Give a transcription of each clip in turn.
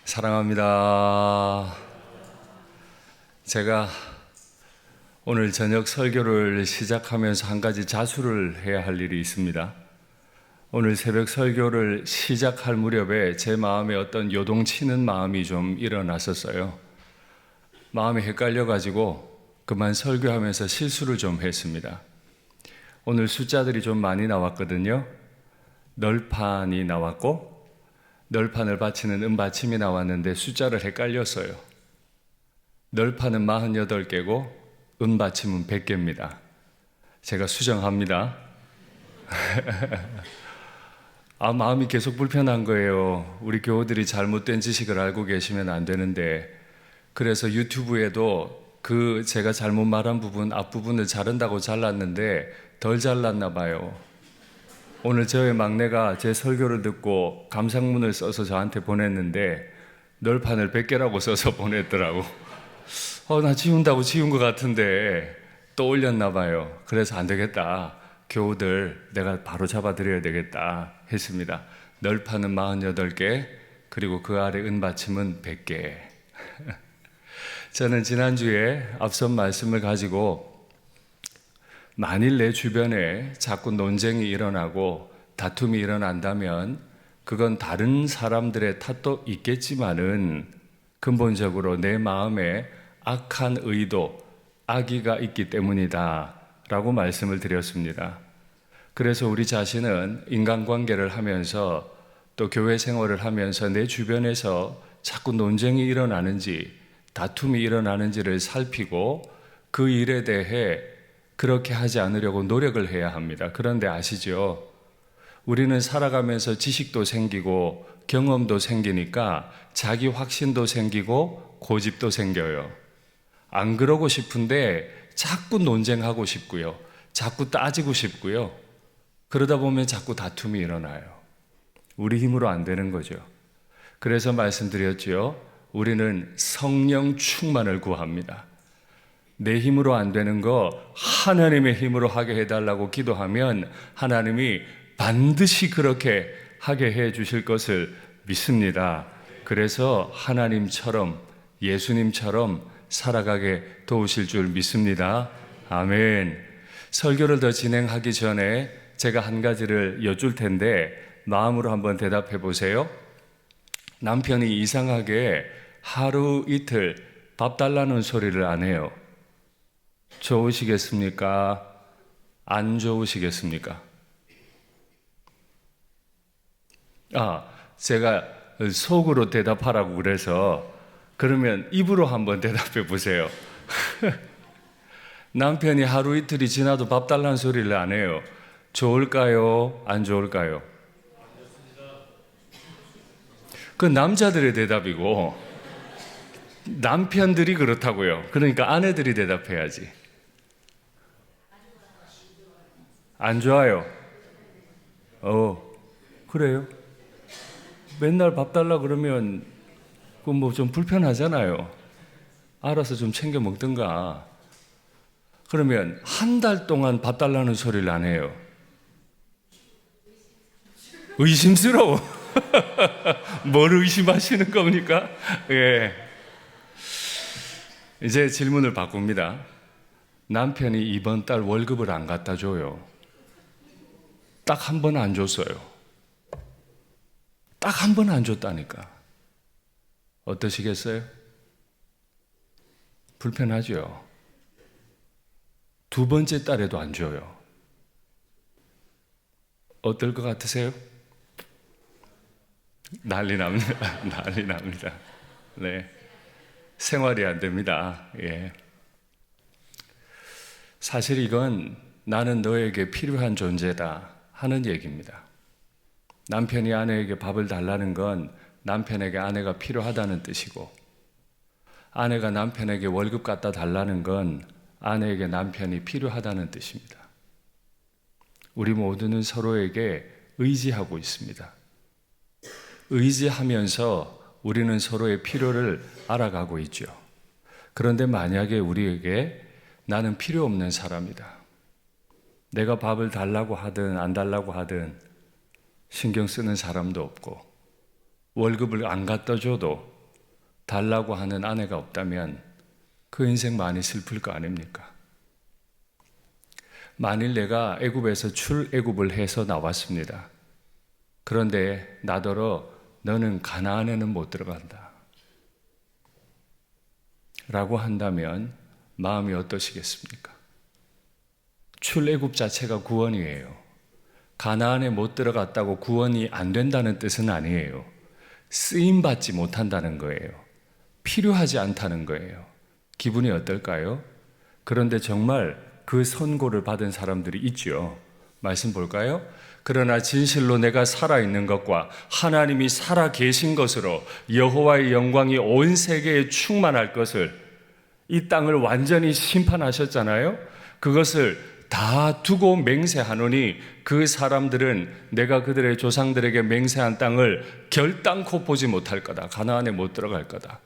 사랑합니다. 제가 오늘 저녁 설교를 시작하면서 한 가지 자수를 해야 할 일이 있습니다. 오늘 새벽 설교를 시작할 무렵에 제 마음에 어떤 요동치는 마음이 좀 일어났었어요. 마음이 헷갈려가지고 그만 설교하면서 실수를 좀 했습니다. 오늘 숫자들이 좀 많이 나왔거든요. 널판이 나왔고 널판을 받치는 은받침이 나왔는데 숫자를 헷갈렸어요. 널판은 48개고 은받침은 100개입니다. 제가 수정합니다. 마음이 계속 불편한 거예요. 우리 교우들이 잘못된 지식을 알고 계시면 안 되는데, 그래서 유튜브에도 제가 잘못 말한 부분, 앞부분을 자른다고 잘랐는데 덜 잘랐나 봐요. 오늘 저의 막내가 제 설교를 듣고 감상문을 써서 저한테 보냈는데 널판을 100개라고 써서 보냈더라고. 나 지운다고 지운 것 같은데 또 올렸나 봐요. 그래서 안 되겠다. 교우들 내가 바로 잡아드려야 되겠다 했습니다. 널판은 48개, 그리고 그 아래 은받침은 100개. 저는 지난주에 앞선 말씀을 가지고 만일 내 주변에 자꾸 논쟁이 일어나고 다툼이 일어난다면 그건 다른 사람들의 탓도 있겠지만은 근본적으로 내 마음에 악한 의도, 악의가 있기 때문이다 라고 말씀을 드렸습니다. 그래서 우리 자신은 인간관계를 하면서 또 교회 생활을 하면서 내 주변에서 자꾸 논쟁이 일어나는지 다툼이 일어나는지를 살피고 그 일에 대해 그렇게 하지 않으려고 노력을 해야 합니다. 그런데 아시죠? 우리는 살아가면서 지식도 생기고 경험도 생기니까 자기 확신도 생기고 고집도 생겨요. 안 그러고 싶은데 자꾸 논쟁하고 싶고요. 자꾸 따지고 싶고요. 그러다 보면 자꾸 다툼이 일어나요. 우리 힘으로 안 되는 거죠. 그래서 말씀드렸죠. 우리는 성령 충만을 구합니다. 내 힘으로 안 되는 거 하나님의 힘으로 하게 해달라고 기도하면 하나님이 반드시 그렇게 하게 해 주실 것을 믿습니다. 그래서 하나님처럼 예수님처럼 살아가게 도우실 줄 믿습니다. 아멘. 설교를 더 진행하기 전에 제가 한 가지를 여쭐 텐데 마음으로 한번 대답해 보세요. 남편이 이상하게 하루 이틀 밥 달라는 소리를 안 해요. 좋으시겠습니까? 안 좋으시겠습니까? 제가 속으로 대답하라고 그래서 그러면 입으로 한번 대답해 보세요. 남편이 하루 이틀이 지나도 밥 달라는 소리를 안 해요. 좋을까요? 안 좋을까요? 그 남자들의 대답이고 남편들이 그렇다고요. 그러니까 아내들이 대답해야지. 안 좋아요. 그래요? 맨날 밥 달라 그러면 그 뭐 좀 불편하잖아요. 알아서 좀 챙겨 먹든가. 그러면 한 달 동안 밥 달라는 소리를 안 해요. 의심스러워. 뭘 의심하시는 겁니까? 예. 이제 질문을 바꿉니다. 남편이 이번 달 월급을 안 갖다 줘요. 딱 한 번 안 줬어요. 딱 한 번 안 줬다니까. 어떠시겠어요? 불편하죠? 두 번째 달에도 안 줘요. 어떨 것 같으세요? 난리 납니다. 난리 납니다. 네. 생활이 안 됩니다. 예. 사실 이건 나는 너에게 필요한 존재다 하는 얘기입니다. 남편이 아내에게 밥을 달라는 건 남편에게 아내가 필요하다는 뜻이고, 아내가 남편에게 월급 갖다 달라는 건 아내에게 남편이 필요하다는 뜻입니다. 우리 모두는 서로에게 의지하고 있습니다. 의지하면서 우리는 서로의 필요를 알아가고 있죠. 그런데 만약에 우리에게 나는 필요 없는 사람이다. 내가 밥을 달라고 하든 안 달라고 하든 신경 쓰는 사람도 없고 월급을 안 갖다 줘도 달라고 하는 아내가 없다면 그 인생 많이 슬플 거 아닙니까? 만일 내가 애굽에서 출애굽을 해서 나왔습니다. 그런데 나더러 너는 가나안에는 못 들어간다 라고 한다면 마음이 어떠시겠습니까? 출애굽 자체가 구원이에요. 가나안에 못 들어갔다고 구원이 안 된다는 뜻은 아니에요. 쓰임받지 못한다는 거예요. 필요하지 않다는 거예요. 기분이 어떨까요? 그런데 정말 그 선고를 받은 사람들이 있죠. 말씀 볼까요? 그러나 진실로 내가 살아있는 것과 하나님이 살아계신 것으로 여호와의 영광이 온 세계에 충만할 것을, 이 땅을 완전히 심판하셨잖아요. 그것을 다 두고 맹세하노니 그 사람들은 내가 그들의 조상들에게 맹세한 땅을 결단코 보지 못할 거다. 가나안에 못 들어갈 거다.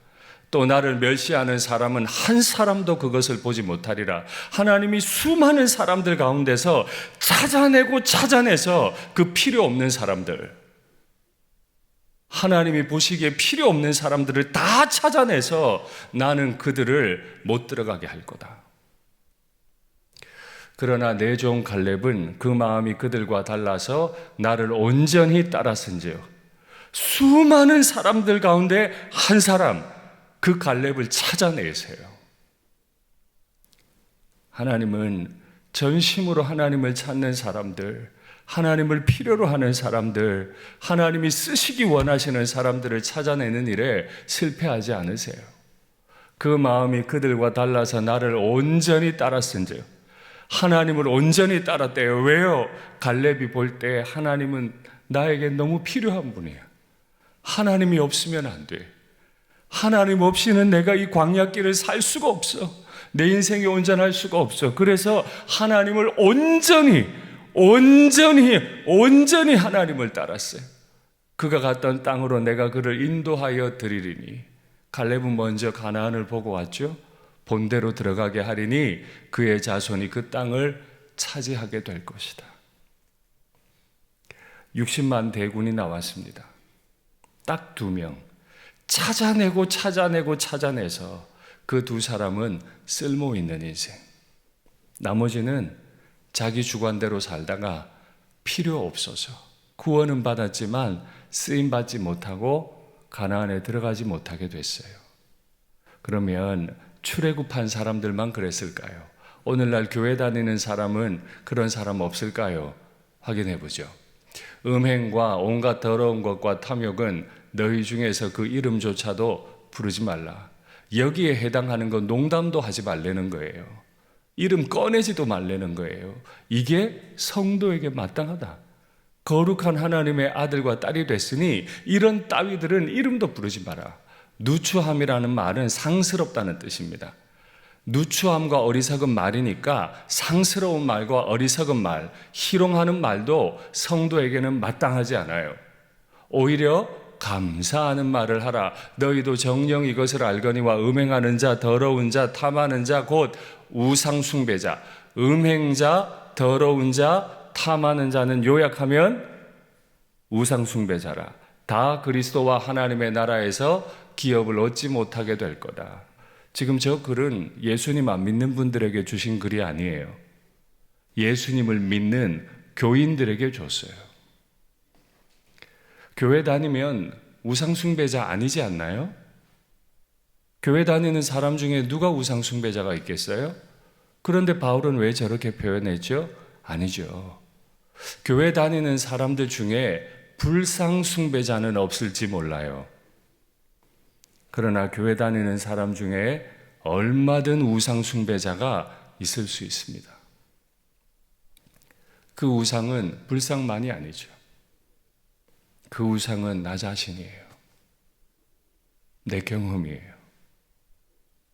또 나를 멸시하는 사람은 한 사람도 그것을 보지 못하리라. 하나님이 수많은 사람들 가운데서 찾아내서 그 필요 없는 사람들, 하나님이 보시기에 필요 없는 사람들을 다 찾아내서 나는 그들을 못 들어가게 할 거다. 그러나 내 종 갈렙은 그 마음이 그들과 달라서 나를 온전히 따랐은즉 수많은 사람들 가운데 한 사람, 그 갈렙을 찾아내세요. 하나님은 전심으로 하나님을 찾는 사람들, 하나님을 필요로 하는 사람들, 하나님이 쓰시기 원하시는 사람들을 찾아내는 일에 실패하지 않으세요. 그 마음이 그들과 달라서 나를 온전히 따랐은즉, 하나님을 온전히 따랐대요. 왜요? 갈렙이 볼 때 하나님은 나에게 너무 필요한 분이야. 하나님이 없으면 안 돼. 하나님 없이는 내가 이 광야길을 살 수가 없어. 내 인생이 온전할 수가 없어. 그래서 하나님을 온전히 하나님을 따랐어요. 그가 갔던 땅으로 내가 그를 인도하여 드리리니. 갈렙은 먼저 가나안을 보고 왔죠. 본대로 들어가게 하리니 그의 자손이 그 땅을 차지하게 될 것이다. 60만 대군이 나왔습니다. 딱 2명. 찾아내서 그 2 사람은 쓸모 있는 인생. 나머지는 자기 주관대로 살다가 필요 없어서 구원은 받았지만 쓰임받지 못하고 가나안에 들어가지 못하게 됐어요. 그러면 출애굽한 사람들만 그랬을까요? 오늘날 교회 다니는 사람은 그런 사람 없을까요? 확인해 보죠. 음행과 온갖 더러운 것과 탐욕은 너희 중에서 그 이름조차도 부르지 말라. 여기에 해당하는 건 농담도 하지 말라는 거예요. 이름 꺼내지도 말라는 거예요. 이게 성도에게 마땅하다. 거룩한 하나님의 아들과 딸이 됐으니 이런 따위들은 이름도 부르지 마라. 누추함이라는 말은 상스럽다는 뜻입니다. 누추함과 어리석은 말이니까 상스러운 말과 어리석은 말, 희롱하는 말도 성도에게는 마땅하지 않아요. 오히려 감사하는 말을 하라. 너희도 정녕 이것을 알거니와 음행하는 자, 더러운 자, 탐하는 자, 곧 우상숭배자, 음행자, 더러운 자, 탐하는 자는 요약하면 우상숭배자라. 다 그리스도와 하나님의 나라에서 기업을 얻지 못하게 될 거다. 지금 저 글은 예수님 안 믿는 분들에게 주신 글이 아니에요. 예수님을 믿는 교인들에게 줬어요. 교회 다니면 우상숭배자 아니지 않나요? 교회 다니는 사람 중에 누가 우상숭배자가 있겠어요? 그런데 바울은 왜 저렇게 표현했죠? 아니죠. 교회 다니는 사람들 중에 불상숭배자는 없을지 몰라요. 그러나 교회 다니는 사람 중에 얼마든 우상숭배자가 있을 수 있습니다. 그 우상은 불상만이 아니죠. 그 우상은 나 자신이에요. 내 경험이에요.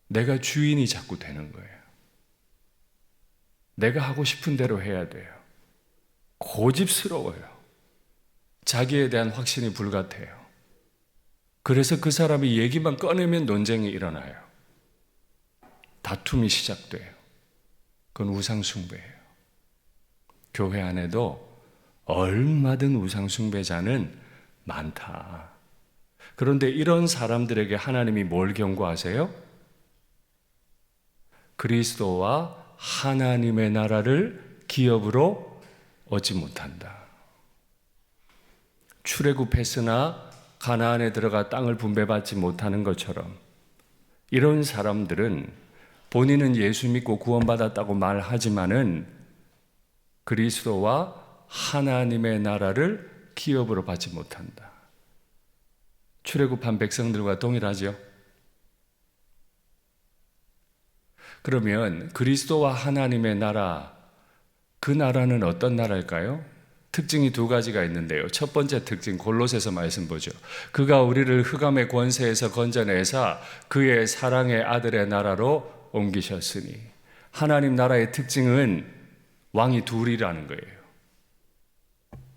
내가 주인이 자꾸 되는 거예요. 내가 하고 싶은 대로 해야 돼요. 고집스러워요. 자기에 대한 확신이 불같아요. 그래서 그 사람이 얘기만 꺼내면 논쟁이 일어나요. 다툼이 시작돼요. 그건 우상숭배예요. 교회 안에도 얼마든 우상숭배자는 많다. 그런데 이런 사람들에게 하나님이 뭘 경고하세요? 그리스도와 하나님의 나라를 기업으로 얻지 못한다. 출애굽했으나 가나안에 들어가 땅을 분배받지 못하는 것처럼 이런 사람들은 본인은 예수 믿고 구원받았다고 말하지만은 그리스도와 하나님의 나라를 기업으로 받지 못한다. 출애굽한 백성들과 동일하죠. 그러면 그리스도와 하나님의 나라, 그 나라는 어떤 나라일까요? 특징이 두 가지가 있는데요. 첫 번째 특징, 골로새서 말씀 보죠. 그가 우리를 흑암의 권세에서 건져내사 그의 사랑의 아들의 나라로 옮기셨으니. 하나님 나라의 특징은 왕이 둘이라는 거예요.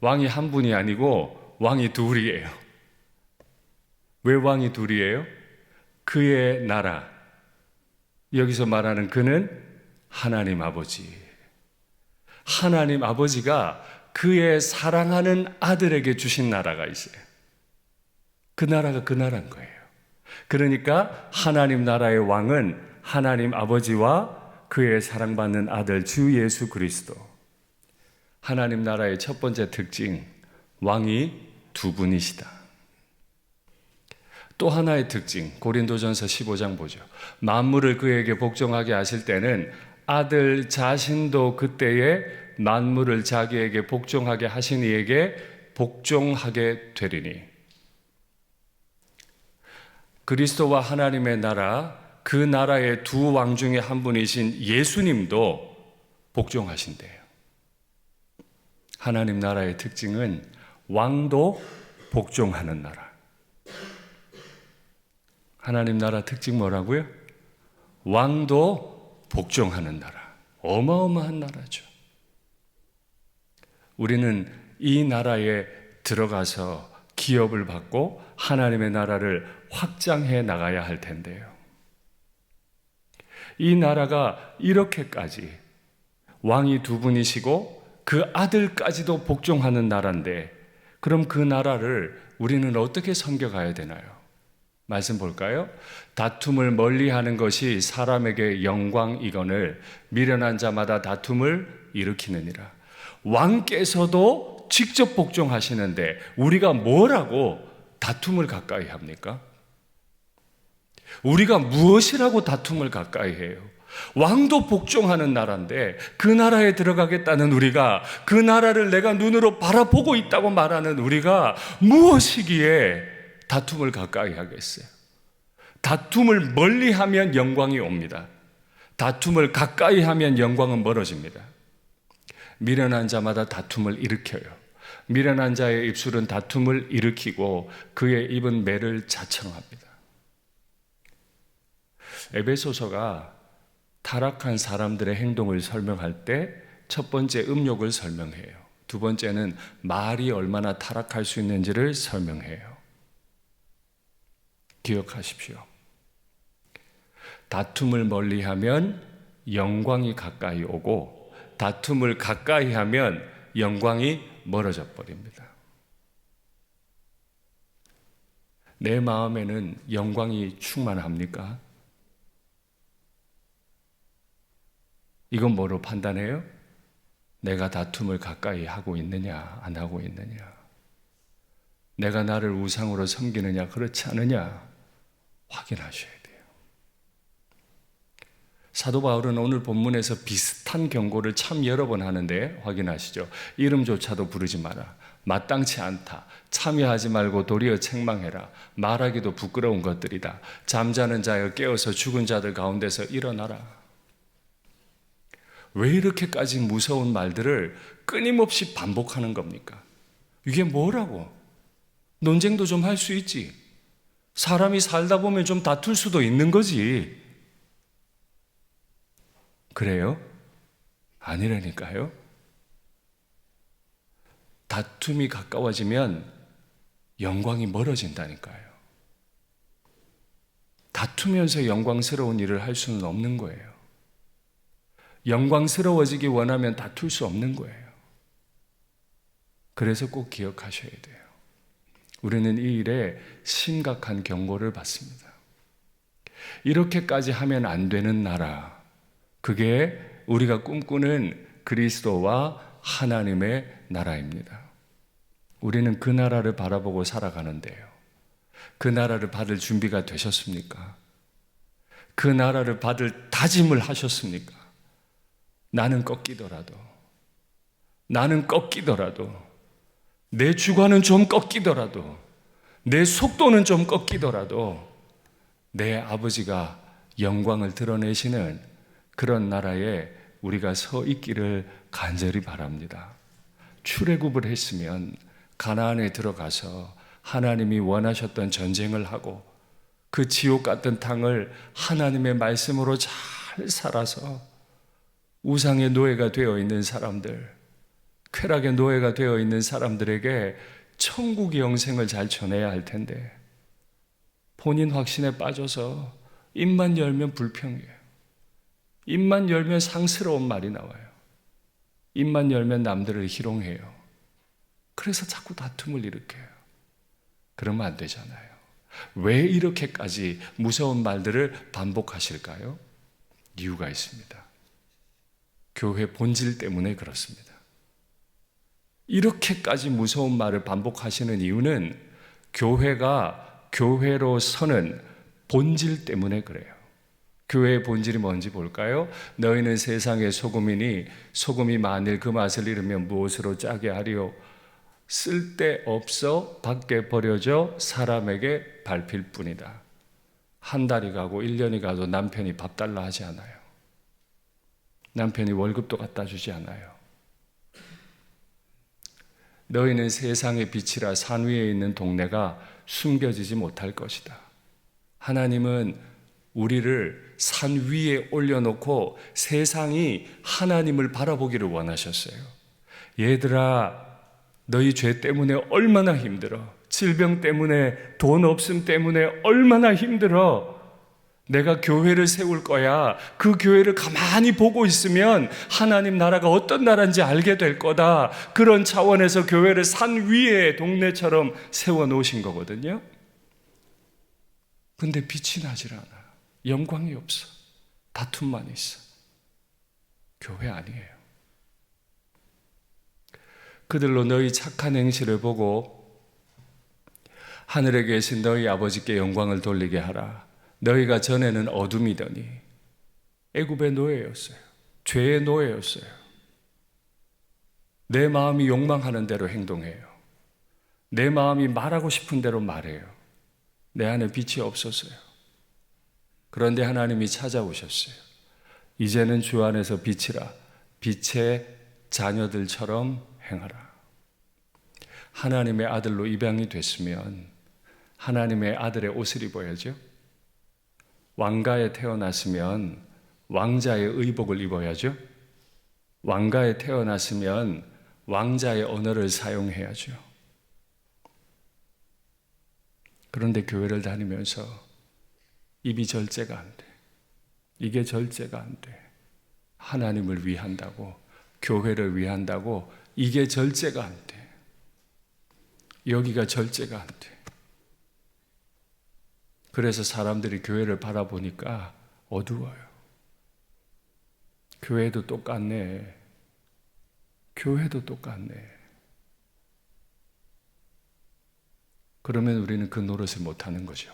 왕이 한 분이 아니고 왕이 둘이에요. 왜 왕이 둘이에요? 그의 나라. 여기서 말하는 그는 하나님 아버지. 하나님 아버지가 그의 사랑하는 아들에게 주신 나라가 있어요. 그 나라가 그 나라인 거예요. 그러니까 하나님 나라의 왕은 하나님 아버지와 그의 사랑받는 아들 주 예수 그리스도. 하나님 나라의 첫 번째 특징, 왕이 두 분이시다. 또 하나의 특징, 고린도전서 15장 보죠. 만물을 그에게 복종하게 하실 때는 아들 자신도 그때에 만물을 자기에게 복종하게 하신 이에게 복종하게 되리니. 그리스도와 하나님의 나라, 그 나라의 두 왕 중에 한 분이신 예수님도 복종하신대요. 하나님 나라의 특징은 왕도 복종하는 나라. 하나님 나라 특징 뭐라고요? 왕도 복종하는 나라. 어마어마한 나라죠. 우리는 이 나라에 들어가서 기업을 받고 하나님의 나라를 확장해 나가야 할 텐데요. 이 나라가 이렇게까지 왕이 두 분이시고 그 아들까지도 복종하는 나라인데, 그럼 그 나라를 우리는 어떻게 섬겨가야 되나요? 말씀 볼까요? 다툼을 멀리하는 것이 사람에게 영광이거늘 미련한 자마다 다툼을 일으키느니라. 왕께서도 직접 복종하시는데 우리가 뭐라고 다툼을 가까이 합니까? 우리가 무엇이라고 다툼을 가까이 해요? 왕도 복종하는 나라인데 그 나라에 들어가겠다는 우리가, 그 나라를 내가 눈으로 바라보고 있다고 말하는 우리가 무엇이기에 다툼을 가까이 하겠어요? 다툼을 멀리하면 영광이 옵니다. 다툼을 가까이 하면 영광은 멀어집니다. 미련한 자마다 다툼을 일으켜요. 미련한 자의 입술은 다툼을 일으키고 그의 입은 매를 자청합니다. 에베소서가 타락한 사람들의 행동을 설명할 때 첫 번째 음욕을 설명해요. 두 번째는 말이 얼마나 타락할 수 있는지를 설명해요. 기억하십시오. 다툼을 멀리하면 영광이 가까이 오고 다툼을 가까이 하면 영광이 멀어져 버립니다. 내 마음에는 영광이 충만합니까? 이건 뭐로 판단해요? 내가 다툼을 가까이 하고 있느냐, 안 하고 있느냐. 내가 나를 우상으로 섬기느냐, 그렇지 않느냐 확인하셔야 돼요. 사도 바울은 오늘 본문에서 비슷한 경고를 참 여러 번 하는데 확인하시죠. 이름조차도 부르지 마라. 마땅치 않다. 참여하지 말고 도리어 책망해라. 말하기도 부끄러운 것들이다. 잠자는 자여 깨어서 죽은 자들 가운데서 일어나라. 왜 이렇게까지 무서운 말들을 끊임없이 반복하는 겁니까? 이게 뭐라고? 논쟁도 좀 할 수 있지. 사람이 살다 보면 좀 다툴 수도 있는 거지. 그래요? 아니라니까요. 다툼이 가까워지면 영광이 멀어진다니까요. 다투면서 영광스러운 일을 할 수는 없는 거예요. 영광스러워지기 원하면 다툴 수 없는 거예요. 그래서 꼭 기억하셔야 돼요. 우리는 이 일에 심각한 경고를 받습니다. 이렇게까지 하면 안 되는 나라, 그게 우리가 꿈꾸는 그리스도와 하나님의 나라입니다. 우리는 그 나라를 바라보고 살아가는데요. 그 나라를 받을 준비가 되셨습니까? 그 나라를 받을 다짐을 하셨습니까? 나는 꺾이더라도, 내 주관은 좀 꺾이더라도, 내 속도는 좀 꺾이더라도 내 아버지가 영광을 드러내시는 그런 나라에 우리가 서 있기를 간절히 바랍니다. 출애굽을 했으면 가나안에 들어가서 하나님이 원하셨던 전쟁을 하고 그 지옥 같은 땅을 하나님의 말씀으로 잘 살아서 우상의 노예가 되어 있는 사람들, 쾌락의 노예가 되어 있는 사람들에게 천국의 영생을 잘 전해야 할 텐데 본인 확신에 빠져서 입만 열면 불평이에요. 입만 열면 상스러운 말이 나와요. 입만 열면 남들을 희롱해요. 그래서 자꾸 다툼을 일으켜요. 그러면 안 되잖아요. 왜 이렇게까지 무서운 말들을 반복하실까요? 이유가 있습니다. 교회 본질 때문에 그렇습니다. 이렇게까지 무서운 말을 반복하시는 이유는 교회가 교회로 서는 본질 때문에 그래요. 교회의 본질이 뭔지 볼까요? 너희는 세상의 소금이니 소금이 만일 그 맛을 잃으면 무엇으로 짜게 하리요? 쓸데없어 밖에 버려져 사람에게 밟힐 뿐이다. 한 달이 가고 1년이 가도 남편이 밥 달라 하지 않아요. 남편이 월급도 갖다 주지 않아요. 너희는 세상의 빛이라 산 위에 있는 동네가 숨겨지지 못할 것이다. 하나님은 우리를 산 위에 올려놓고 세상이 하나님을 바라보기를 원하셨어요. 얘들아, 너희 죄 때문에 얼마나 힘들어. 질병 때문에, 돈 없음 때문에 얼마나 힘들어. 내가 교회를 세울 거야. 그 교회를 가만히 보고 있으면 하나님 나라가 어떤 나라인지 알게 될 거다. 그런 차원에서 교회를 산 위에 동네처럼 세워놓으신 거거든요. 근데 빛이 나질 않아. 영광이 없어. 다툼만 있어. 교회 아니에요. 그들로 너희 착한 행실을 보고 하늘에 계신 너희 아버지께 영광을 돌리게 하라. 너희가 전에는 어둠이더니 애굽의 노예였어요. 죄의 노예였어요. 내 마음이 욕망하는 대로 행동해요. 내 마음이 말하고 싶은 대로 말해요. 내 안에 빛이 없었어요. 그런데 하나님이 찾아오셨어요. 이제는 주 안에서 빛이라. 빛의 자녀들처럼 행하라. 하나님의 아들로 입양이 됐으면 하나님의 아들의 옷을 입어야죠. 왕가에 태어났으면 왕자의 의복을 입어야죠. 왕가에 태어났으면 왕자의 언어를 사용해야죠. 그런데 교회를 다니면서 입이 절제가 안 돼. 이게 절제가 안 돼. 하나님을 위한다고, 교회를 위한다고 이게 절제가 안 돼. 여기가 절제가 안 돼. 그래서 사람들이 교회를 바라보니까 어두워요. 교회도 똑같네. 교회도 똑같네. 그러면 우리는 그 노릇을 못하는 거죠.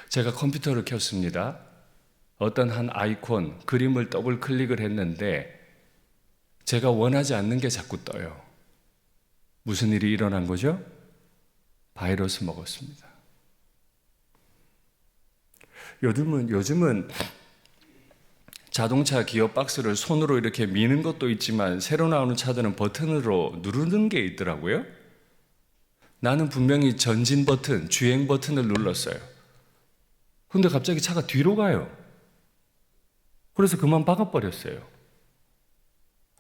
제가 컴퓨터를 켰습니다. 어떤 한 아이콘, 그림을 더블 클릭을 했는데 제가 원하지 않는 게 자꾸 떠요. 무슨 일이 일어난 거죠? 바이러스 먹었습니다. 요즘은 자동차 기어 박스를 손으로 이렇게 미는 것도 있지만 새로 나오는 차들은 버튼으로 누르는 게 있더라고요. 나는 분명히 전진 버튼, 주행 버튼을 눌렀어요. 근데 갑자기 차가 뒤로 가요. 그래서 그만 박아버렸어요.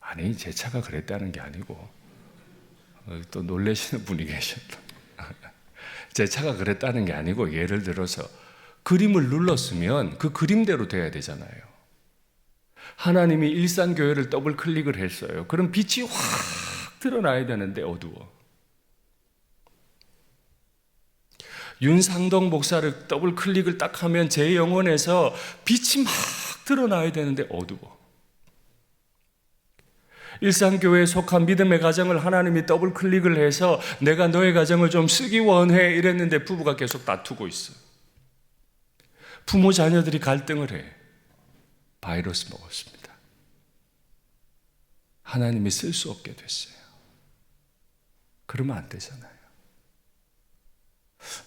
아니, 제 차가 그랬다는 게 아니고 또 놀라시는 분이 계셨다. 제 차가 그랬다는 게 아니고 예를 들어서 그림을 눌렀으면 그 그림대로 돼야 되잖아요. 하나님이 일산교회를 더블 클릭을 했어요. 그럼 빛이 확 드러나야 되는데 어두워. 윤상동 목사를 더블 클릭을 딱 하면 제 영혼에서 빛이 막 드러나야 되는데 어두워. 일상교회에 속한 믿음의 가정을 하나님이 더블 클릭을 해서 내가 너의 가정을 좀 쓰기 원해 이랬는데 부부가 계속 다투고 있어. 부모 자녀들이 갈등을 해. 바이러스 먹었습니다. 하나님이 쓸 수 없게 됐어요. 그러면 안 되잖아요.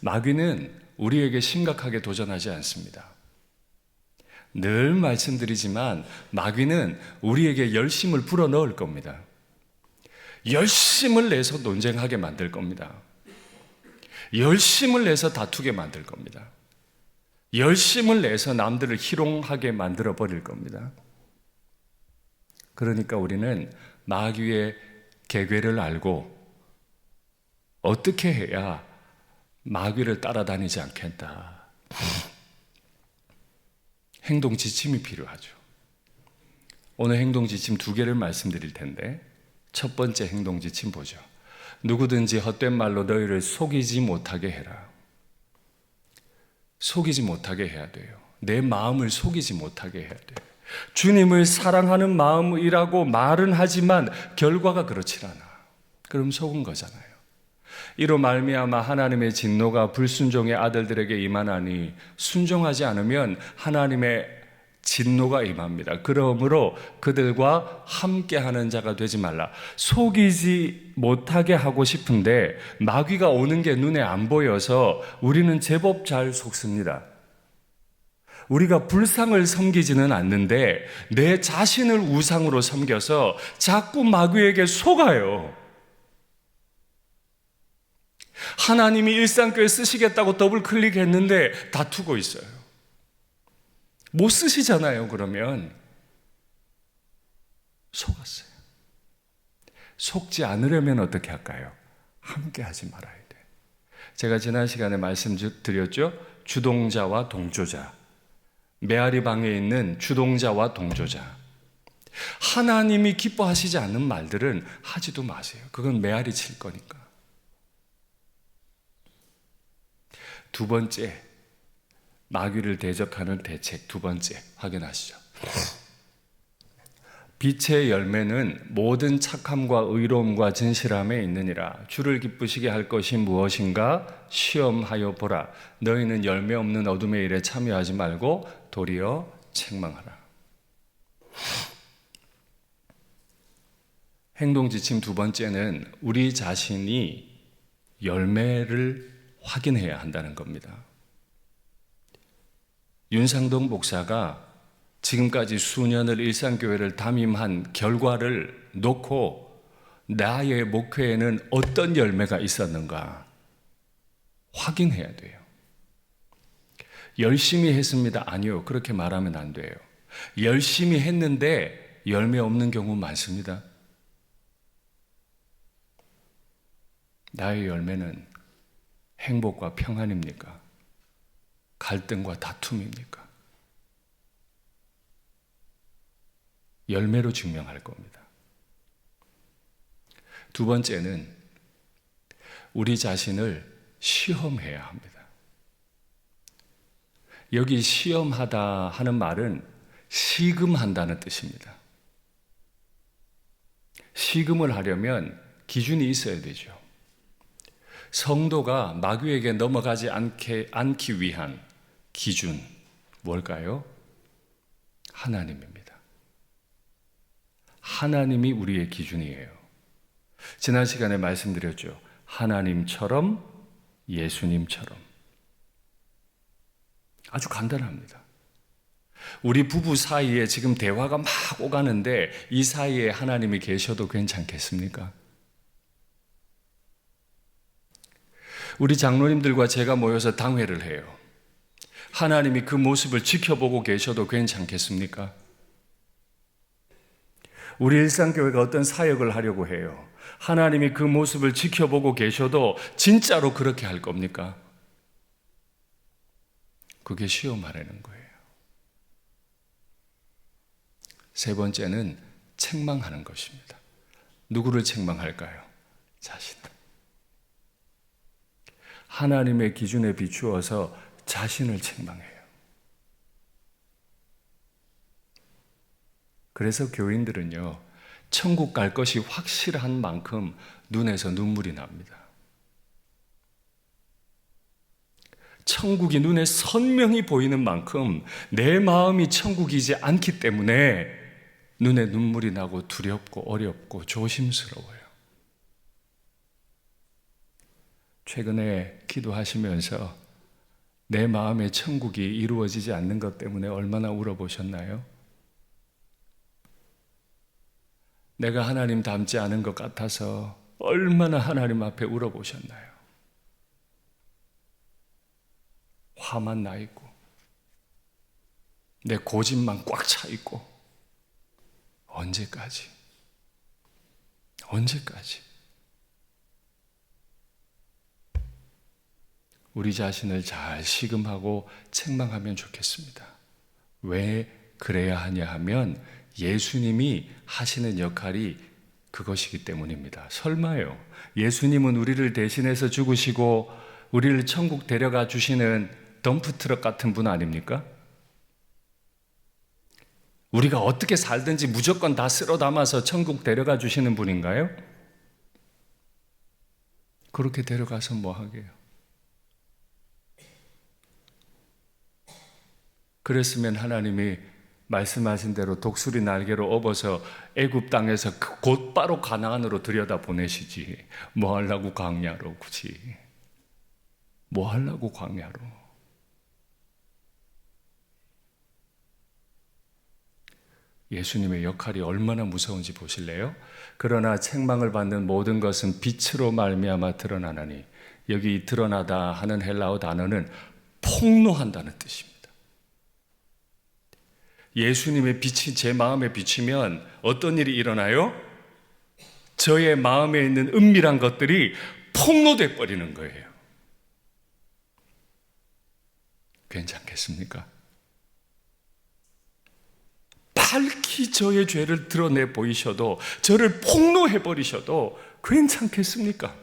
마귀는 우리에게 심각하게 도전하지 않습니다. 늘 말씀드리지만 마귀는 우리에게 열심을 불어넣을 겁니다. 열심을 내서 논쟁하게 만들 겁니다. 열심을 내서 다투게 만들 겁니다. 열심을 내서 남들을 희롱하게 만들어 버릴 겁니다. 그러니까 우리는 마귀의 계궤를 알고 어떻게 해야 마귀를 따라다니지 않겠다. 행동 지침이 필요하죠. 오늘 행동 지침 2개를 말씀드릴 텐데 첫 번째 행동 지침 보죠. 누구든지 헛된 말로 너희를 속이지 못하게 해라. 속이지 못하게 해야 돼요. 내 마음을 속이지 못하게 해야 돼요. 주님을 사랑하는 마음이라고 말은 하지만 결과가 그렇지 않아. 그럼 속은 거잖아요. 이로 말미암아 하나님의 진노가 불순종의 아들들에게 임하나니 순종하지 않으면 하나님의 진노가 임합니다. 그러므로 그들과 함께하는 자가 되지 말라. 속이지 못하게 하고 싶은데 마귀가 오는 게 눈에 안 보여서 우리는 제법 잘 속습니다. 우리가 불상을 섬기지는 않는데 내 자신을 우상으로 섬겨서 자꾸 마귀에게 속아요. 하나님이 일상교회 쓰시겠다고 더블 클릭했는데 다투고 있어요. 못 쓰시잖아요. 그러면 속았어요. 속지 않으려면 어떻게 할까요? 함께 하지 말아야 돼. 제가 지난 시간에 말씀드렸죠. 주동자와 동조자. 메아리 방에 있는 주동자와 동조자. 하나님이 기뻐하시지 않는 말들은 하지도 마세요. 그건 메아리 칠 거니까. 2번째, 마귀를 대적하는 대책 2번째 확인하시죠. 빛의 열매는 모든 착함과 의로움과 진실함에 있느니라. 주를 기쁘시게 할 것이 무엇인가 시험하여 보라. 너희는 열매 없는 어둠의 일에 참여하지 말고 도리어 책망하라. 행동 지침 2번째는 우리 자신이 열매를 확인해야 한다는 겁니다. 윤상동 목사가 지금까지 수년을 일상교회를 담임한 결과를 놓고 나의 목회에는 어떤 열매가 있었는가 확인해야 돼요. 열심히 했습니다. 아니요. 그렇게 말하면 안 돼요. 열심히 했는데 열매 없는 경우 많습니다. 나의 열매는 행복과 평안입니까? 갈등과 다툼입니까? 열매로 증명할 겁니다. 2번째는 우리 자신을 시험해야 합니다. 여기 시험하다 하는 말은 시금한다는 뜻입니다. 시금을 하려면 기준이 있어야 되죠. 성도가 마귀에게 넘어가지 않기 위한 기준, 뭘까요? 하나님입니다. 하나님이 우리의 기준이에요. 지난 시간에 말씀드렸죠. 하나님처럼, 예수님처럼. 아주 간단합니다. 우리 부부 사이에 지금 대화가 막 오가는데 이 사이에 하나님이 계셔도 괜찮겠습니까? 우리 장로님들과 제가 모여서 당회를 해요. 하나님이 그 모습을 지켜보고 계셔도 괜찮겠습니까? 우리 일상교회가 어떤 사역을 하려고 해요. 하나님이 그 모습을 지켜보고 계셔도 진짜로 그렇게 할 겁니까? 그게 시험하라는 거예요. 3번째는 책망하는 것입니다. 누구를 책망할까요? 자신을. 하나님의 기준에 비추어서 자신을 책망해요. 그래서 교인들은요, 천국 갈 것이 확실한 만큼 눈에서 눈물이 납니다. 천국이 눈에 선명히 보이는 만큼 내 마음이 천국이지 않기 때문에 눈에 눈물이 나고 두렵고 어렵고 조심스러워요. 최근에 기도하시면서 내 마음의 천국이 이루어지지 않는 것 때문에 얼마나 울어보셨나요? 내가 하나님 닮지 않은 것 같아서 얼마나 하나님 앞에 울어보셨나요? 화만 나 있고 내 고집만 꽉 차 있고 언제까지? 우리 자신을 잘 시금하고 책망하면 좋겠습니다. 왜 그래야 하냐 하면 예수님이 하시는 역할이 그것이기 때문입니다. 설마요, 예수님은 우리를 대신해서 죽으시고 우리를 천국 데려가 주시는 덤프트럭 같은 분 아닙니까? 우리가 어떻게 살든지 무조건 다 쓸어 담아서 천국 데려가 주시는 분인가요? 그렇게 데려가서 뭐 하게요? 그랬으면 하나님이 말씀하신 대로 독수리 날개로 업어서 애굽 땅에서 곧바로 가나안으로 들여다 보내시지. 뭐 하려고 광야로 굳이? 뭐 하려고 광야로? 예수님의 역할이 얼마나 무서운지 보실래요? 그러나 책망을 받는 모든 것은 빛으로 말미암아 드러나나니, 여기 드러나다 하는 헬라어 단어는 폭로한다는 뜻입니다. 예수님의 빛이 제 마음에 비치면 어떤 일이 일어나요? 저의 마음에 있는 은밀한 것들이 폭로돼 버리는 거예요. 괜찮겠습니까? 밝히 저의 죄를 드러내 보이셔도, 저를 폭로해 버리셔도 괜찮겠습니까?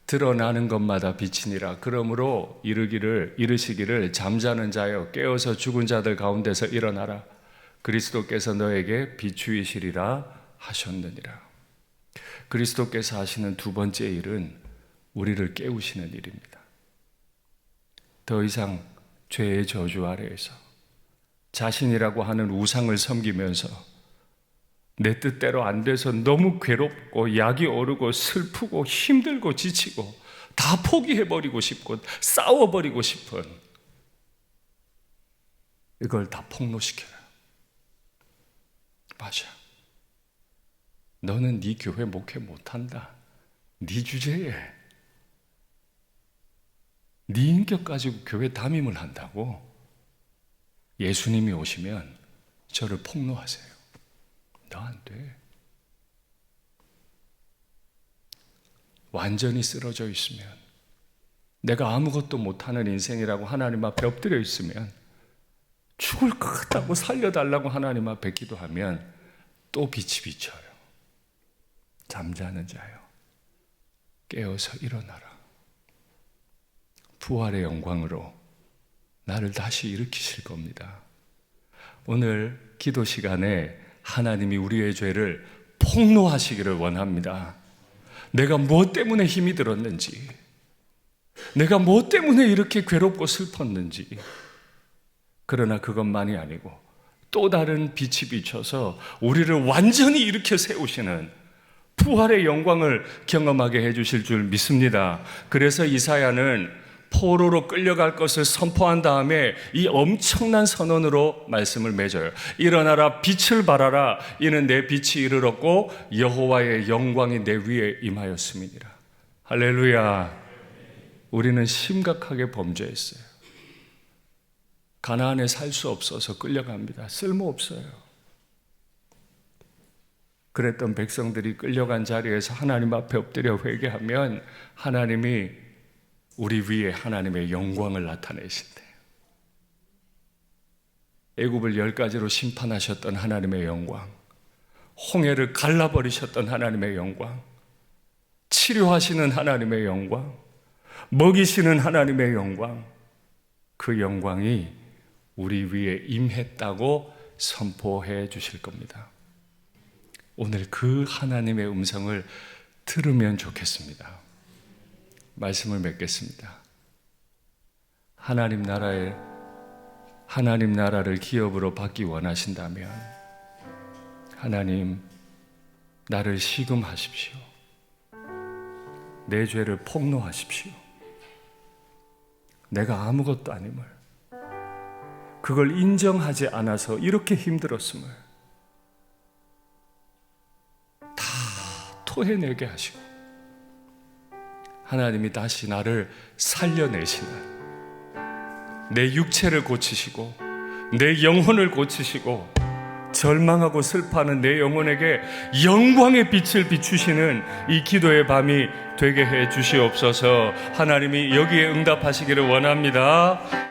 드러나는 것마다 빛이니라. 그러므로 이르시기를 잠자는 자여 깨어서 죽은 자들 가운데서 일어나라. 그리스도께서 너에게 비추이시리라 하셨느니라. 그리스도께서 하시는 두 번째 일은 우리를 깨우시는 일입니다. 더 이상 죄의 저주 아래에서 자신이라고 하는 우상을 섬기면서 내 뜻대로 안 돼서 너무 괴롭고 약이 오르고 슬프고 힘들고 지치고 다 포기해버리고 싶고 싸워버리고 싶은 이걸 다 폭로시켜요. 맞아. 너는 네 교회 목회 못한다. 네 주제에 네 인격 가지고 교회 담임을 한다고? 예수님이 오시면 저를 폭로하세요. 너 안 돼. 완전히 쓰러져 있으면, 내가 아무것도 못하는 인생이라고 하나님 앞에 엎드려 있으면, 죽을 것 같다고 살려달라고 하나님 앞에 기도하면 또 빛이 비쳐요. 잠자는 자요, 깨어서 일어나라. 부활의 영광으로 나를 다시 일으키실 겁니다. 오늘 기도 시간에 하나님이 우리의 죄를 폭로하시기를 원합니다. 내가 무엇 때문에 힘이 들었는지, 내가 무엇 때문에 이렇게 괴롭고 슬펐는지. 그러나 그것만이 아니고 또 다른 빛이 비쳐서 우리를 완전히 일으켜 세우시는 부활의 영광을 경험하게 해주실 줄 믿습니다. 그래서 이사야는 포로로 끌려갈 것을 선포한 다음에 이 엄청난 선언으로 말씀을 맺어요. 일어나라, 빛을 발하라. 이는 내 빛이 이르렀고 여호와의 영광이 내 위에 임하였음이니라. 할렐루야. 우리는 심각하게 범죄했어요. 가나안에 살 수 없어서 끌려갑니다. 쓸모없어요. 그랬던 백성들이 끌려간 자리에서 하나님 앞에 엎드려 회개하면 하나님이 우리 위에 하나님의 영광을 나타내신대요. 애굽을 10가지로 심판하셨던 하나님의 영광, 홍해를 갈라버리셨던 하나님의 영광, 치료하시는 하나님의 영광, 먹이시는 하나님의 영광, 그 영광이 우리 위에 임했다고 선포해 주실 겁니다. 오늘 그 하나님의 음성을 들으면 좋겠습니다. 말씀을 맺겠습니다. 하나님 나라를 기업으로 받기 원하신다면 하나님, 나를 시금하십시오. 내 죄를 폭로하십시오. 내가 아무것도 아님을, 그걸 인정하지 않아서 이렇게 힘들었음을 다 토해내게 하시고 하나님이 다시 나를 살려내시는, 내 육체를 고치시고 내 영혼을 고치시고 절망하고 슬퍼하는 내 영혼에게 영광의 빛을 비추시는 이 기도의 밤이 되게 해 주시옵소서. 하나님이 여기에 응답하시기를 원합니다.